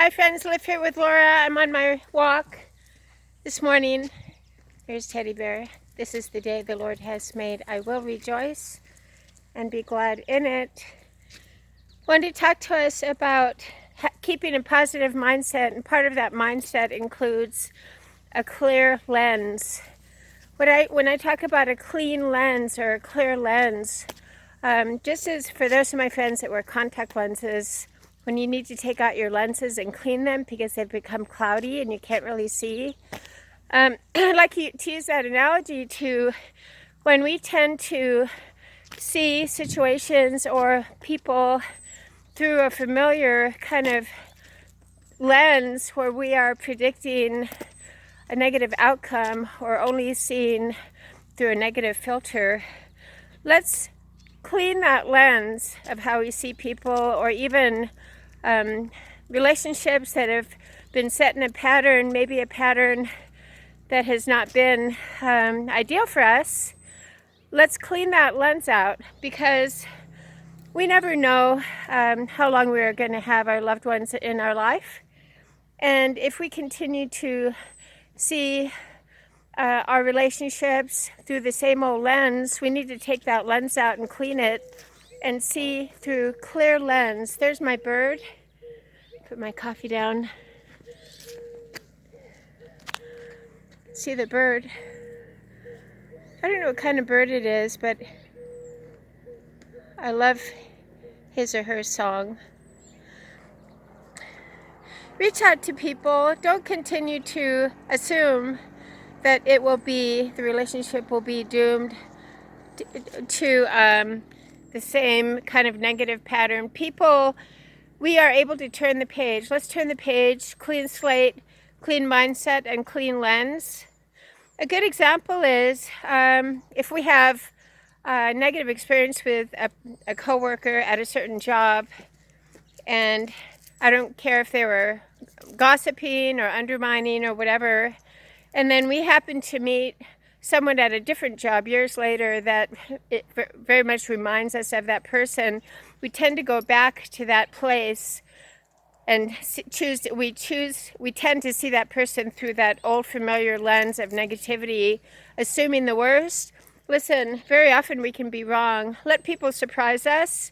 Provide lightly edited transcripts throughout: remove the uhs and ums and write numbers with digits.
Hi friends, Liv here with Laura. I'm on my walk this morning. Here's Teddy Bear. This is the day the Lord has made. I will rejoice and be glad in it. Wanted to talk to us about keeping a positive mindset, and part of that mindset includes a clear lens. When I talk about a clean lens or a clear lens, just as for those of my friends that wear contact lenses, when you need to take out your lenses and clean them because they've become cloudy and you can't really see. I'd like to use that analogy to when we tend to see situations or people through a familiar kind of lens where we are predicting a negative outcome or only seeing through a negative filter. Let's clean that lens of how we see people, or even relationships that have been set in a pattern, maybe a pattern that has not been ideal for us. Let's clean that lens out, because we never know how long we are going to have our loved ones in our life. And if we continue to see our relationships through the same old lens, we need to take that lens out and clean it and see through clear lens. There's my bird. Put my coffee down. See the bird. I don't know what kind of bird it is, but I love his or her song. Reach out to people. Don't continue to assume that the relationship will be doomed to the same kind of negative pattern. People, we are able to turn the page. Let's turn the page, clean slate, clean mindset, and clean lens. A good example is if we have a negative experience with a coworker at a certain job, and I don't care if they were gossiping or undermining or whatever, and then we happen to meet someone at a different job years later that it very much reminds us of that person, we tend to go back to that place and we tend to see that person through that old familiar lens of negativity, assuming the worst. Listen, very often we can be wrong. Let people surprise us,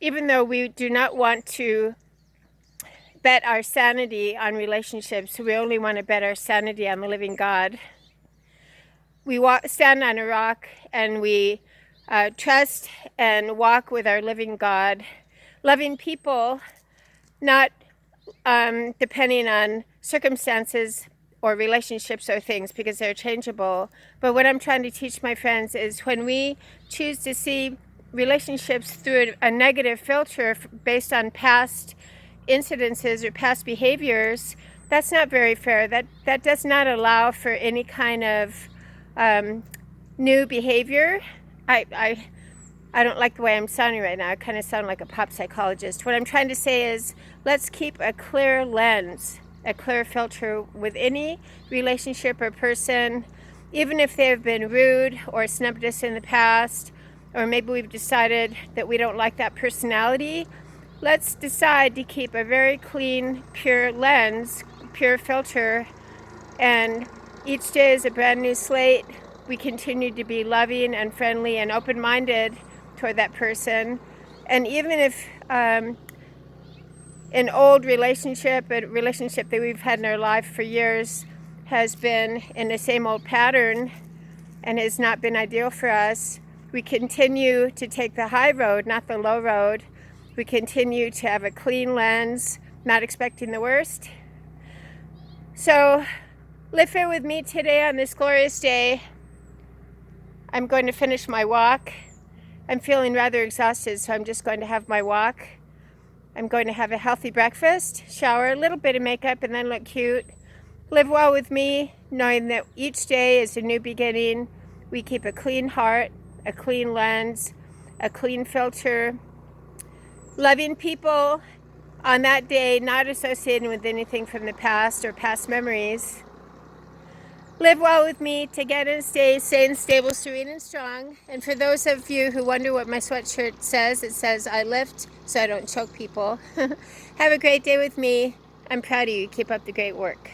even though we do not want to bet our sanity on relationships. We only want to bet our sanity on the living God. We stand on a rock and we trust and walk with our living God, loving people, not depending on circumstances or relationships or things, because they're changeable. But what I'm trying to teach my friends is when we choose to see relationships through a negative filter based on past incidences or past behaviors, that's not very fair. That does not allow for any kind of new behavior. I don't like the way I'm sounding right now. I kind of sound like a pop psychologist. What I'm trying to say is, let's keep a clear lens, a clear filter with any relationship or person, even if they've been rude or snubbed us in the past, or maybe we've decided that we don't like that personality. Let's decide to keep a very clean, pure lens, pure filter, and each day is a brand new slate. We continue to be loving and friendly and open-minded toward that person. And even if an old relationship, a relationship that we've had in our life for years, has been in the same old pattern and has not been ideal for us, we continue to take the high road, not the low road. We continue to have a clean lens, not expecting the worst. So live here with me today on this glorious day. I'm going to finish my walk. I'm feeling rather exhausted, so I'm just going to have my walk. I'm going to have a healthy breakfast, shower, a little bit of makeup, and then look cute. Live well with me, knowing that each day is a new beginning. We keep a clean heart, a clean lens, a clean filter. Loving people on that day, not associated with anything from the past or past memories. Live well with me together and stay sane, stable, serene, and strong. And for those of you who wonder what my sweatshirt says, it says, I lift so I don't choke people. Have a great day with me. I'm proud of you. Keep up the great work.